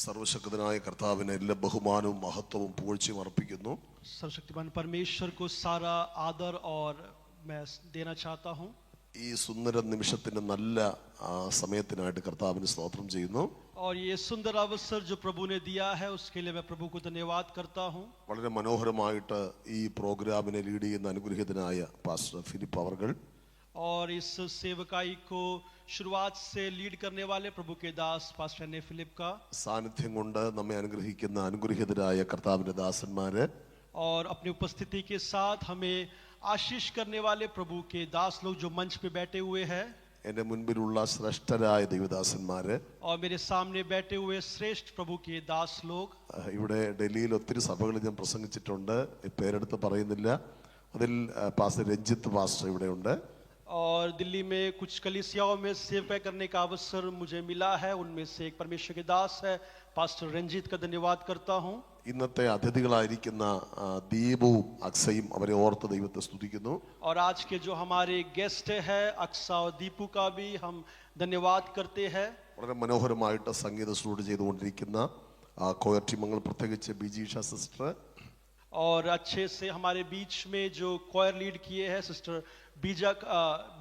സർവശക്തനായ കർത്താവിനെ എല്ലാ ബഹുമാനവും മഹത്വവും പുകഴ്ചയും അർപ്പിക്കുന്നു. सर्वशक्तिमान परमेश्वर को सारा आदर और मैं देना चाहता हूँ. ഈ സുന്ദര നിമിഷത്തിന്റെ നല്ല സമയത്തിനായിട്ട് കർത്താവിന് സ്തോത്രം ചെയ്യുന്നു. और ये सुंदर अवसर जो प्रभु ने दिया है उसके लिए मैं प्रभु को धन्यवाद करता हूँ. വളരെ മനോഹരമായിട്ട് ഈ പ്രോഗ്രാമിനെ ലീഡ് ചെയ്യുന്ന അനുഗ്രഹീതനായ പാസ്റ്റർ ഫിലിപ്പ് അവർകൾ और इस सेवकाई को शुरुआत से लीड करने वाले प्रभु के दास पास्टर ने फिलिप का സാന്നിധ്യം കൊണ്ട് നമ്മെ അനുഗ്രഹിക്കുന്ന അനുഗ്രഹീതരായ കർത്താവിന്റെ ദാസന്മാര് और अपनी उपस्थिति के साथ हमें आशीष करने वाले प्रभु के दास लोग जो मंच पे बैठे हुए हैं. എന്റെ മുൻപിലുള്ള ശ്രേഷ്ഠരായ ദൈവദാസന്മാര് और मेरे सामने बैठे हुए श्रेष्ठ प्रभु के दास लोग. ഇവിടെ ഡൽഹിയിൽ ഒത്തിരി സഭകളിൽ ഞാൻ പ്രസംഗിച്ചിട്ടുണ്ട്, പേരെടുത്ത് പറയുന്നില്ല. അതിൽ പാസ്റ്റർ രഞ്ജിത്ത് പാസ്റ്റർ ഇവിടെ ഉണ്ട്. और दिल्ली में कुछ कलीसियाओं में सेवा करने का अवसर मुझे मिला है. उनमें से एक परमेश्वर के दास है पास्टर रंजीत का धन्यवाद करता हूँ. ഇന്നത്തെ അതിഥികളായിരിക്കുന്ന ദീപുവും അക്സയും അവരെ ഓർത്ത് ദൈവത്തെ സ്തുതിക്കുന്നു. और आज के जो हमारे गेस्ट है अक्सा और दीपू का भी हम धन्यवाद करते हैं. വളരെ മനോഹരമായിട്ട് സംഗീത സ്റ്റുഡിയോ ചെയ്തുകൊണ്ടിരിക്കുന്ന കോയർ ടീമംഗൾ, പ്രത്യേകിച്ച് ബിജീഷ സിസ്റ്റർ. और अच्छे से हमारे बीच में जो कोयर लीड किए हैं सिस्टर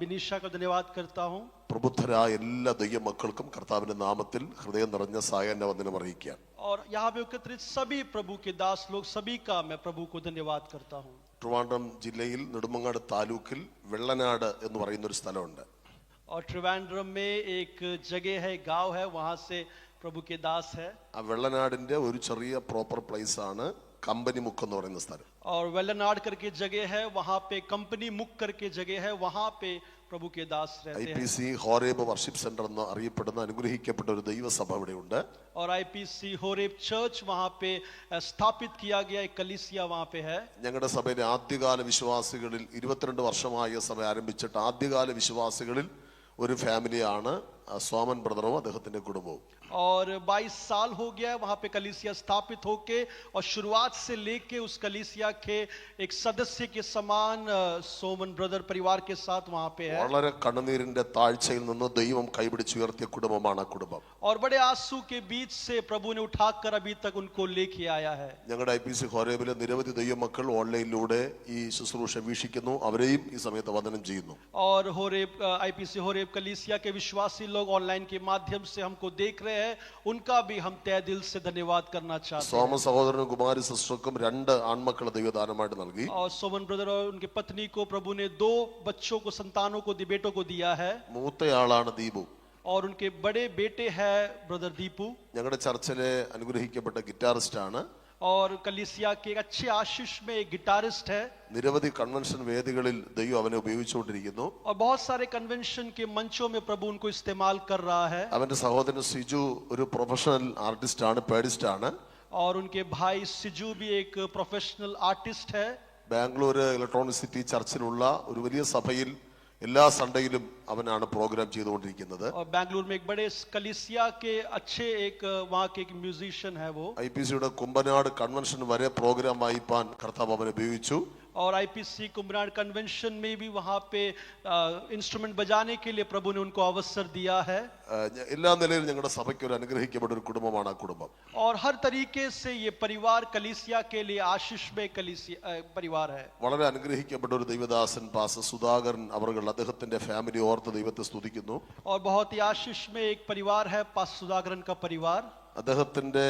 बिनीशा का धन्यवाद करता हूँ. പ്രബുദ്ധരായ എല്ലാ ദൈവമക്കൾക്കും കർത്താവിന്റെ നാമത്തിൽ ഹൃദയം നിറഞ്ഞ സായാഹ്ന വന്ദനം അറിയിക്കാം. और यहाँ पे एकत्रित सभी प्रभु के दास लोग सभी का मैं प्रभु को धन्यवाद करता हूँ. ട്രിവാൻഡ്രം ജില്ലയിൽ നെടുമങ്ങാട് താലൂക്കിൽ വെള്ളനാട് എന്ന് പറയുന്ന ഒരു സ്ഥലമുണ്ട്. और ट्रिवांड्रम में एक जगह है, गांव है, वहां से प्रभु के दास है. ആ വെള്ളനാടിന്റെ ഒരു ചെറിയ പ്രോപ്പർ പ്ലേസ് ആണ് കമ്പനി മുക്ക് എന്ന് പറയുന്ന സ്ഥലം. और वेल्लनाड करके जगह है, वहां पे कंपनी मुक करके जगह है, वहां पे प्रभु के दास रहते हैं. IPC ഹോരേബ് വർഷിപ്പ് സെന്റർ എന്ന് അറിയപ്പെടുന്ന അനുഗ്രഹിക്കപ്പെട്ട ഒരു ദൈവസഭ ഇവിടെ ഉണ്ട്. और IPC होरेब चर्च वहां पे स्थापित किया गया एक कलीसिया वहां पे है. ഞങ്ങളുടെ സഭയിലെ ആദ്യകാല വിശ്വാസികളിൽ 22 വർഷമായ സഭ ആരംഭിച്ചിട്ട് ആദ്യകാല വിശ്വാസികളിൽ ഒരു ഫാമിലിയാണ് സോമൻ ബ്രദറും അദ്ദേഹത്തിന്റെ കുടുംബവും. और 22 साल हो गया है वहां पे कलीसिया स्थापित होके, और शुरुआत से लेके उस कलीसिया के एक सदस्य के समान सोमन ब्रदर परिवार के साथ वहां पे है. വളരെ കണ്ണുനീരിന്റെ താഴ്ചയിൽ നിന്ന് ദൈവം കൈപിടിച്ചുയർത്തിയ കുടുംബമാണ് ആ കുടുംബം. और बड़े आंसू के बीच से प्रभु ने उठाकर अभी तक उनको लेके आया है. ഞങ്ങളുടെ IPC ഹോരേബിലെ നിരവധി ദൈവമക്കൾ ഓൺലൈനിലൂടെ ഈ ശുശ്രൂഷ വീക്ഷിക്കുന്നു. അവരെയും ഈ സമയത്ത് വന്ദനം ചെയ്യുന്നു. और होरेब IPC होरेब कलीसिया के विश्वासी लोग ऑनलाइन के माध्यम से हमको देख रहे हैं, उनका भी हम तहे दिल से धन्यवाद करना चाहते हैं. സോമൻ സഹോദരനും കുമാരി സിസ്റ്റർക്കും 2 ആൺമക്കളെ ദൈവദാനമായിട്ട് നൽകി. और सोमन ब्रदर और उनके पत्नी को प्रभु ने 2 बच्चों को, संतानों को, बेटों को दिया है. മൂത്തയാളാണ് ദീപു. और उनके बड़े बेटे हैं ब्रदर दीपू. ഞങ്ങളുടെ ചർച്ചിലെ അനുഗ്രഹിക്കപ്പെട്ട ഗിറ്റാറിസ്റ്റ് ആണ്. और कलीसिया के एक अच्छे आशीष में एक गिटारिस्ट है. നിരവധി കൺവെൻഷൻ വേദികളിൽ ദൈവം അവനെ ഉപയോഗിച്ചുകൊണ്ടിരിക്കുന്നു. और बहुत सारे कन्वेंशन के मंचों में प्रभु उनको इस्तेमाल कर रहा है. അവന്റെ സഹോദരൻ സിജു ഒരു പ്രൊഫഷണൽ ആർട്ടിസ്റ്റ് ആണ്, പേഡിസ്റ്റ് ആണ്. और उनके भाई सिजू भी एक प्रोफेशनल आर्टिस्ट है. ബാംഗ്ലൂർ ഇലക്ട്രോണിക് സിറ്റി ചർച്ചിലുള്ള ഒരു വലിയ സഭയിൽ എല്ലാ സൺഡേയിലും അവനാണ് പ്രോഗ്രാം ചെയ്തുകൊണ്ടിരിക്കുന്നത്. और बेंगलुरु में एक बड़े कलीसिया के अच्छे एक वहाँ के एक म्यूजिशियन है वो. IPCയുടെ കുമ്പനാട് കൺവെൻഷൻ വരെ പ്രോഗ്രാം വായിപ്പാൻ കർത്താവ് അവനെ ഉപയോഗിച്ചു. और IPC कुम्भनाड कन्वेंशन में भी वहाँ पे इंस्ट्रूमेंट बजाने के लिए प्रभु ने उनको अवसर दिया है. എല്ലാ നിലയിലും ഞങ്ങളുടെ സഭയ്ക്ക് ഒരു അനുഗ്രഹിക്കപ്പെട്ട ഒരു കുടുംബമാണ് ആ കുടുംബം. और हर तरीके से ये परिवार कलीसिया के लिए आशीष में कलीसिया परिवार है. വളരെ അനുഗ്രഹിക്കപ്പെട്ട ഒരു ദൈവദാസൻ പാസ്റ്റർ സുധാകരൻ അവർകൾ അദ്ദേഹത്തിന്റെ ഫാമിലി ഓർത്ത് ദൈവത്തെ സ്തുതിക്കുന്നു. और बहुत ही आशीष में एक परिवार है पास्टर सुधाकरन का परिवार. അദ്ദേഹത്തിന്റെ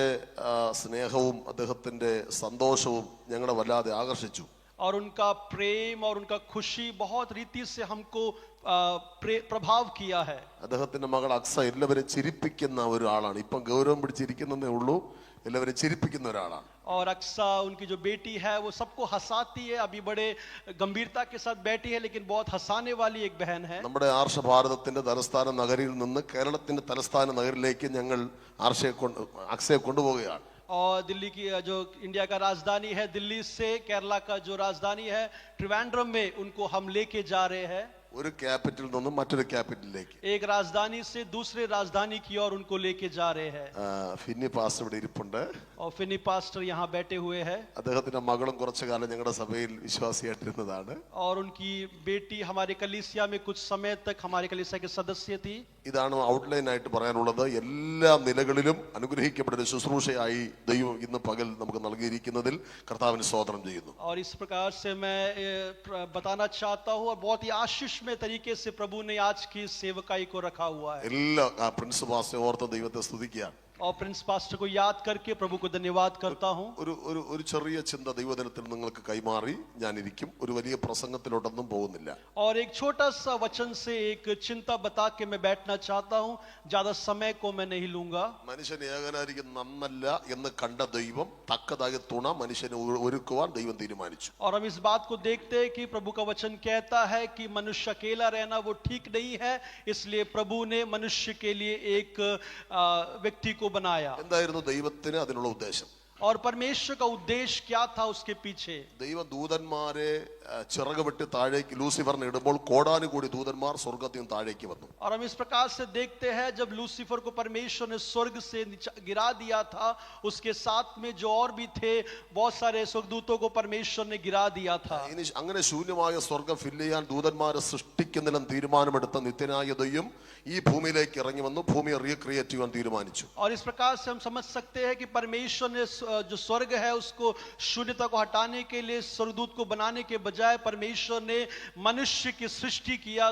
സ്നേഹവും അദ്ദേഹത്തിന്റെ സന്തോഷവും ഞങ്ങളെ വല്ലാതെ ആകർഷിച്ചു. और उनका प्रेम और उनका खुशी बहुत रीति से हमको प्रभाव किया है. അദ്ദേഹത്തിന്റെ മകൾ അക്സ എല്ലാവരും ചിരിപ്പിക്കുന്ന ഒരാളാണ്. ഇപ്പം ഗൗരവം പിടിച്ചിരിക്കുന്നതേ ഉള്ളൂ, എല്ലാവരും ചിരിപ്പിക്കുന്ന ഒരാളാണ്. और अक्सा उनकी जो बेटी है वो सबको हंसाती है. अभी बड़े गंभीरता के साथ बैठी है, लेकिन बहुत हंसाने वाली एक बहन है. നമ്മുടെ ആർഷഭാരതത്തിന്റെ തലസ്ഥാന നഗരിയിൽ നിന്ന് കേരളത്തിന്റെ തലസ്ഥാന നഗരിലേക്ക് ഞങ്ങൾ അക്സയെ കൊണ്ടുപോവുകയാണ്. और दिल्ली की जो इंडिया का राजधानी है, दिल्ली से केरला का जो राजधानी है ट्रिवांड्रम में, उनको हम लेके जा रहे हैं. ഒരു ക്യാപിറ്റൽ നിന്നും മറ്റൊരു ക്യാപിറ്റലിലേക്ക്. एक राजधानी से दूसरे राजधानी की ओर उनको लेके जा रहे हैं. ഫിന്നി പാസ്റ്റർ ഇവിടെ ഇരിപ്പുണ്ട്. और फिनी पास्टर यहाँ बैठे हुए हैं. അദ്ദേഹത്തിന്റെ മകളും കുറച്ചു കാലം ഞങ്ങളുടെ സഭയിൽ വിശ്വാസിയായിട്ടിരുന്നതാണ്. और उनकी बेटी हमारे कलीसिया में कुछ समय तक हमारे कलीसिया के सदस्य थी. ഇതാണ് ഔട്ട്ലൈൻ ആയിട്ട് പറയാനുള്ളത്. എല്ലാ നിലകളിലും അനുഗ്രഹിക്കപ്പെടുന്ന ശുശ്രൂഷയായി ദൈവം ഇന്ന് പകൽ നമുക്ക് നൽകിയിരിക്കുന്നതിൽ കർത്താവിന് സ്തോത്രം ചെയ്യുന്നു. और इस प्रकार से मैं बताना चाहता हूँ, और बहुत ही आशीषमय तरीके से प्रभु ने आज की सेवकाई को रखा हुआ है. എല്ലാ പ്രിൻസ് പാസ്റ്ററെ ഓർത്ത് ദൈവത്തെ സ്തുതിക്കുകയാണ്. और प्रिंस पास्टर को याद करके प्रभु को धन्यवाद करता हूँ. ഒരു ചെറിയ ചിന്ത ദൈവദിനത്തിൽ നിങ്ങൾക്ക് കൈമാറി ഞാനിരിക്കും. ഒരു വലിയ പ്രസംഗത്തിലോട്ടൊന്നും പോകുന്നില്ല. और एक छोटा सा वचन से एक चिंता बता के मैं बैठना चाहता हूँ. ज्यादा समय को मैं नहीं लूंगा. മനുഷ്യൻ ഏകനായിരിക്കും നന്നല്ല എന്ന് കണ്ട ദൈവം തക്കതായ തുണ മനുഷ്യനെ ഒരുക്കുവാൻ ദൈവം തീരുമാനിച്ചു. और हम इस बात को देखते हैं कि प्रभु का वचन कहता है कि मनुष्य अकेला रहना वो ठीक नहीं है, इसलिए प्रभु ने मनुष्य के लिए एक व्यक्ति को बनाया. എന്തായിരുന്നു ദൈവത്തിന് അതിനുള്ള ഉദ്ദേശം? और परमेश्वर का उद्देश्य क्या था उसके पीछे? ദൈവ ദൂതന്മാരെ ചിറക് വെട്ടി താഴേക്ക് ലൂസിഫറിനെ ഇടുമ്പോൾ കോടാനുകൂടി ദൂതന്മാർ സ്വർഗ്ഗത്തിൽ നിന്ന് താഴേക്ക് വന്നു. और हम इस प्रकार से देखते हैं जब लूसीफर को परमेश्वर ने स्वर्ग से गिरा दिया था, उसके साथ में जो और भी थे बहुत सारे स्वर्गदूतों को परमेश्वर ने गिरा दिया था. ഇനി അങ്ങനെ ശൂന്യമായ സ്വർഗ്ഗം ഫില്ല് ചെയ്യാൻ ദൂതന്മാരെ സൃഷ്ടിക്കുന്നില്ല തീരുമാനമെടുത്ത നിത്യനായ ദൈവം ഈ ഭൂമിയിലേക്ക് ഇറങ്ങി വന്നു ഭൂമിയെ റീക്രിയേറ്റ് ചെയ്യാൻ തീരുമാനിച്ചു. और इस प्रकार से हम समझ सकते हैं कि परमेश्वर ने जो स्वर्ग है उसको शून्यता को हटाने के लिए स्वर्गदूत को बनाने के बजाय परमेश्वर ने मनुष्य की सृष्टि किया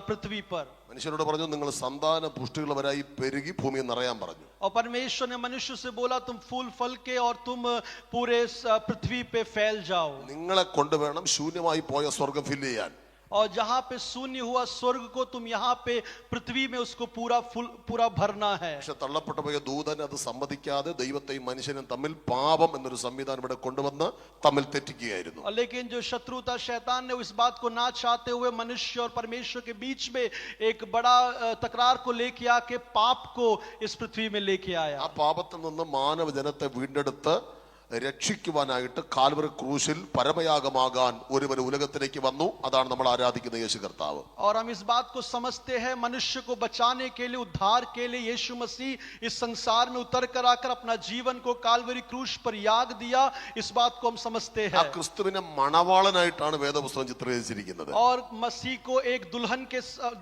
पृथ्वी पर. മനുഷ്യരോട് പറഞ്ഞു നിങ്ങൾ സന്താന പുഷ്ടികളവരായി പെരുകി ഭൂമിയെ നിറയാൻ പറഞ്ഞു. और परमेश्वर ने मनुष्य से बोला तुम फूल फल के और तुम पूरे पृथ्वी पे फैल जाओ. നിങ്ങളെ കൊണ്ടുവേണം ശൂന്യമായി പോയ സ്വർഗ്ഗം ഫില്ല് ചെയ്യാൻ. और जहां पे शून्य हुआ स्वर्ग को तुम यहाँ पे पृथ्वी में उसको पूरा भरना है. പക്ഷെ തള്ളപ്പെട്ടു പോയ ദൂതൻ അത് സമ്മതിക്കാതെ ദൈവത്തെയും മനുഷ്യനും തമ്മിൽ പാപം എന്നൊരു സംവിധാനം ഇവിടെ കൊണ്ടുവന്ന് തമ്മിൽ തെറ്റിക്കുകയായിരുന്നു. लेकिन जो शत्रु था शैतान ने इस बात को ना चाहते हुए मनुष्य और परमेश्वर के बीच में एक बड़ा तकरार को लेके आके पाप को इस पृथ्वी में लेके आया. ആ പാപത്തിൽ നിന്ന് മാനവ ജനത്തെ വീണ്ടെടുത്ത് രക്ഷിക്കുവാനായിട്ട് കാൽവറി ക്രൂശിൽ പരമയാഗമാകാൻ ഒരുവൻ ഉലകത്തിലേക്ക് വന്നു. അതാണ് നമ്മൾ ആരാധിക്കുന്ന യേശു കർത്താവ്. और हम इस बात को समझते हैं मनुष्य को बचाने के लिए, उद्धार के लिए यीशु मसीह इस संसार में उतर कर आकर अपना जीवन को काल्वरी क्रूस पर याग दिया. इस बात को हम समझते ആ हैं. ക്രിസ്തുവിനെ മണവാളനായിട്ടാണ് വേദപുസ്തകം ചിത്രീകരിച്ചിരിക്കുന്നത്. और मसीह को एक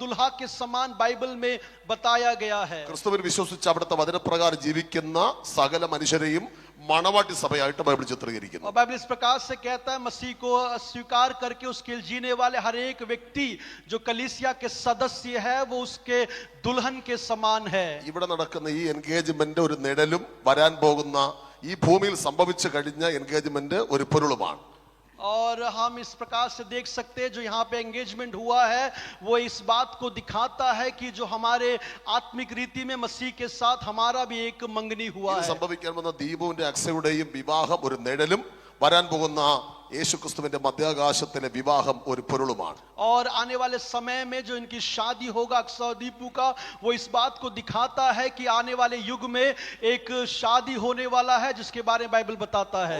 दुल्हा के समान बाइबल में बताया गया है. ക്രിസ്തുവിൽ വിശ്വസിച്ച് അവിടുത്തെ വചനപ്രകാരം ജീവിക്കുന്ന സകല മനുഷ്യരെയും മണവാട്ടി സഭയായിട്ട് ബൈബിൾ ചിത്രീകരിക്കുന്നു. और बाइबल इस प्रकार से कहता है मसीह को स्वीकार करके उसके जीने वाले हर एक व्यक्ति जो कलीसिया के सदस्य है वो उसके दुल्हन के समान है. ഇവിടെ നടക്കുന്ന ഈ എൻഗേജ്മെന്റ് ഒരു നിഴലും വരാൻ പോകുന്ന ഈ ഭൂമിയിൽ സംഭവിച്ചു കഴിഞ്ഞ എൻഗേജ്മെന്റ് ഒരു പൊരുളുമാണ്. और हम इस प्रकार से देख सकते हैं जो यहाँ पे एंगेजमेंट हुआ है वो इस बात को दिखाता है कि जो हमारे आत्मिक रीति में मसीह के साथ हमारा भी एक मंगनी हुआ ഇത് है. സംഭവിക്കാൻ വന്ന ദീപുവിന്റെ അക്സയുടെയും വിവാഹം ഒരു നിഴലും വരാൻ പോകുന്ന യേശുക്രിസ്തുവിന്റെ മധ്യാകാശത്തിലെ വിവാഹം ഒരു പൊരുളുമാണ്. और आने वाले समय में जो इनकी शादी होगा अक्सर और दीपू का, वो इस बात को दिखाता है कि आने वाले युग में एक शादी होने वाला है जिसके बारे में बाइबल बताता है.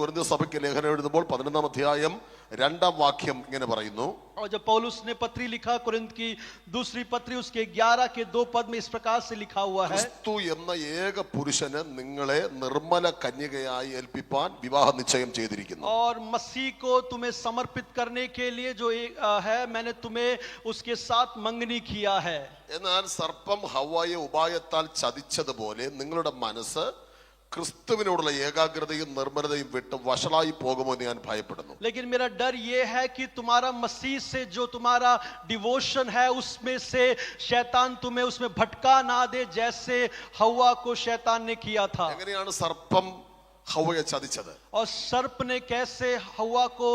കൊരിന്ത്യർ സഭയ്ക്ക് ലേഖനം എഴുതുമ്പോൾ 11-ാം അധ്യായം 2-ാം വാക്യം ഇങ്ങനെ പറയുന്നു. और जब पौलुस ने पत्री लिखा कुरिन्थ की दूसरी पत्री उसके 11 के 2 पद में इस प्रकार से लिखा हुआ है. ക്രിസ്തു എന്ന ഏക പുരുഷന് നിങ്ങളെ നിർമ്മല കന്യകയായി ഏൽപ്പിപ്പാൻ വിവാഹ നിശ്ചയം ചെയ്തിരിക്കുന്നു. और मसीह को तुम्हें समर्पित करने के लिए जो है मैंने तुम्हें उसके साथ मंगनी किया है. എന്നാൽ സർപ്പം ഹവ്വായെ ഉപായത്താൽ ചതിച്ചതുപോലെ നിങ്ങളുടെ മനസ്സ് ക്രിസ്തുവിനോടുള്ള ഏകാഗ്രതയും നിർമ്മലതയും വിട്ട് വഷളായി പോകുമോ എന്ന് ഞാൻ ഭയപ്പെടുന്നു. लेकिन मेरा डर ये है कि तुम्हारा मसीह से जो तुम्हारा डिवोशन है उसमें से शैतान तुम्हें उसमें भटका ना दे जैसे हव्वा को शैतान ने किया था. എങ്ങനെയാണ് സർപ്പം ഹവ്വയെ ചതിച്ചത്? और सर्प ने कैसे हव्वा को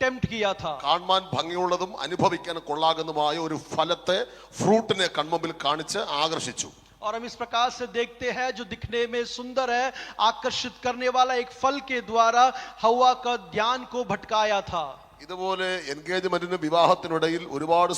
टेम्प्ट किया था. കാണുവാൻ ഭംഗിയുള്ളതും അനുഭവിക്കാൻ കൊള്ളാകുന്നതുമായ ഒരു ഫലത്തെ ഫ്രൂട്ടിനെ കൺമുമ്പിൽ കാണിച്ച് ആകർഷിച്ചു. और हम इस प्रकार से देखते हैं जो दिखने में सुंदर है आकर्षित करने वाला एक फल के द्वारा हव्वा का ध्यान को भटकाया था. ഇതുപോലെ എൻഗേജ്മെന്റിന് വിവാഹത്തിനിടയിൽ ഒരുപാട്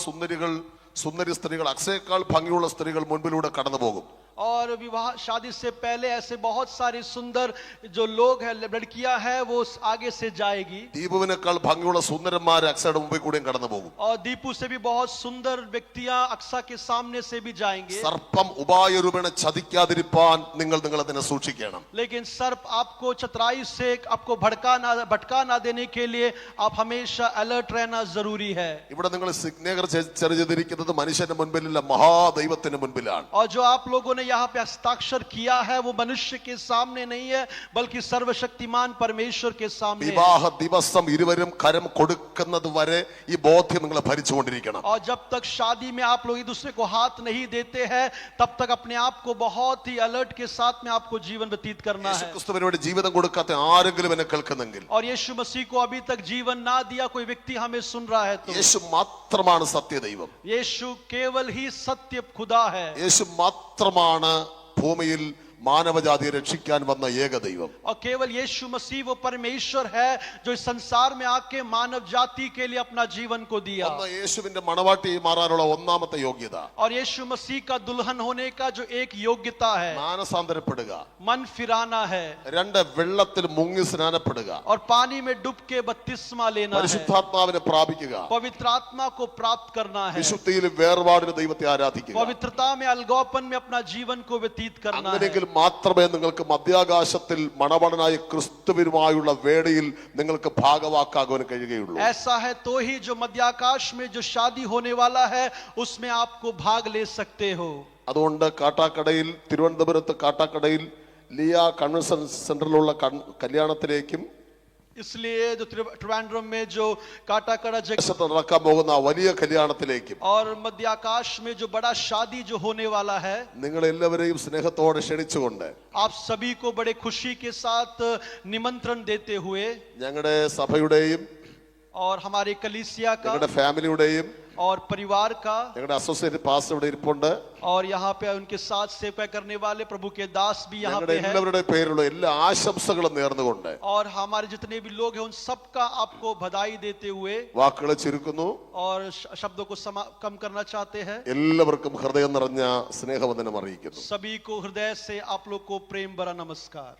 സുന്ദരി സ്ത്രീകൾ അക്സയേക്കാൾ ഭംഗിയുള്ള സ്ത്രീകൾ മുൻപിലൂടെ കടന്നു പോകും. और विवाह शादी से पहले ऐसे बहुत सारे सुंदर जो लोग हैं, लड़कियां हैं, वो आगे से जाएगी ദീപുവിനേക്കാൾ ഭംഗിയുള്ള സുന്ദരന്മാർ അക്സയുടെ മുമ്പിൽ കൂടെയും കടന്നു പോകും. और दीपू से भी बहुत सुंदर व्यक्तियां अक्सा के सामने से भी जाएंगे. സർപ്പം ഉപായരൂപേണ ചതിക്കാതിരിപ്പാൻ നിങ്ങൾ നിങ്ങളെ തന്നെ സൂക്ഷിക്കണം. लेकिन सर्प आपको चतुराई से आपको भटका ना देने के लिए आप हमेशा अलर्ट रहना जरूरी है. ഇവിടെ നിങ്ങൾ സിഗ്നേച്ചർ ചെയ്തിരിക്കുന്നത് മനുഷ്യന്റെ മുൻപിലല്ല, മഹാദൈവത്തിന്റെ മുൻപിലാണ്. और जो आप लोगों ने यहाँ पे हस्ताक्षर किया है वो मनुष्य के सामने नहीं है, बल्कि सर्वशक्तिमान परमेश्वर के सामने है. വിവാഹ ദിവസം ഇരുവരും കരം കൊടുക്കുന്നത് വരെ ഈ ബോധ്യം നിങ്ങളെ ഭരിച്ചുകൊണ്ടിരിക്കണം. और जब तक शादी में आप लोग एक दूसरे को हाथ नहीं देते हैं, तब तक अपने आप को बहुत ही अलर्ट के साथ में आपको जीवन व्यतीत करना है. യേശുക്രിസ്തുവിന് വേണ്ടി ജീവിതം കൊടുക്കാത്ത ആരെങ്കിലും എന്നെ കേൾക്കുന്നെങ്കിൽ, और यीशु मसीह को अभी तक जीवन ना दिया कोई व्यक्ति हमें सुन रहा है तो യേശു മാത്രമാണ് സത്യദൈവം. यीशु केवल ही सत्य खुदा है. യേശു മാത്രമാണ് ഭൂമിയിൽ മാനവജാതിയെ രക്ഷിക്കാൻ വന്ന ഏക ദൈവം. और केवल यीशु मसीह वो परमेश्वर है जो इस संसार में आके मानव जाति के लिए अपना जीवन को दिया. ഒന്ന് യേശുവിന്റെ മണവാട്ടി മാറാനുള്ള ഒന്നാമത്തെ യോഗ്യത, और यीशु मसीह का दुल्हन होने का जो एक योग्यता है, മാനസാന്തരപ്പെടുക. मन फिराना है. രണ്ട്, വെള്ളത്തിൽ മുങ്ങി സ്നാനപ്പെടുക. और पानी में डूब के बपतिस्मा लेना है. പരിശുദ്ധാത്മാവിനെ പ്രാപിക്കുക. पवित्र आत्मा को प्राप्त करना है. വിശുദ്ധിയിൽ വേർപാടിന് ദൈവത്തെ ആരാധിക്കുക. पवित्रता में अलगौपन में अपना जीवन को व्यतीत करना है. അങ്ങനെയെങ്കിൽ മാത്രമേ നിങ്ങൾക്ക് മധ്യാകാശത്തിൽ മണവാളനായ ക്രിസ്തുവിനുമായുള്ള വേളയിൽ നിങ്ങൾക്ക് ഭാഗവാക്കാകുവാൻ കഴിയുകയുള്ളൂ. ऐसा है तो ही जो मध्याकाश में जो शादी होने वाला है उसमें आपको भाग ले सकते हो. അതുകൊണ്ട് കാട്ടാക്കടയിൽ, തിരുവനന്തപുരത്ത് കാട്ടാക്കടയിൽ ലിയ കൺവെൻഷൻ സെന്ററിലുള്ള കല്യാണത്തിലേക്കും इसलिए जो त्रिवेंद्रम में जो काटाकड़ा जगह നടക്കാൻ പോകുന്ന വലിയ കല്യാണത്തിലേക്കും और मध्याकाश में जो बड़ा शादी जो होने वाला है, നിങ്ങൾ എല്ലാവരെയും സ്നേഹത്തോടെ ക്ഷണിച്ചുകൊണ്ട് आप सभी को बड़े खुशी के साथ निमंत्रण देते हुए ഞങ്ങളുടെ സഭയുടെയും और हमारे कलीसिया का ഞങ്ങളുടെ ഫാമിലിയുടെയും और परिवार का ഞങ്ങളുടെ അസോസിയേറ്റ് പാസ്റ്റർ ഇവിടെ ഇരിപ്പുണ്ട്. और यहाँ पे उनके साथ सेवा करने वाले प्रभु के दास भी यहाँ ഞങ്ങളുടെ पे है. എല്ലാവരുടെ പേരിലുള്ള എല്ലാ ആശംസകളും നേർന്നുകൊണ്ട് और हमारे जितने भी लोग हैं उन सबका आपको बधाई देते हुए വാക്കുകളെ ചുരുക്കുന്നു. और शब्दों को कम करना चाहते हैं. എല്ലാവർക്കും ഹൃദയം നിറഞ്ഞ സ്നേഹവന്ദനം അറിയിക്കുന്നു. सभी को हृदय से आप लोग को प्रेम भरा नमस्कार.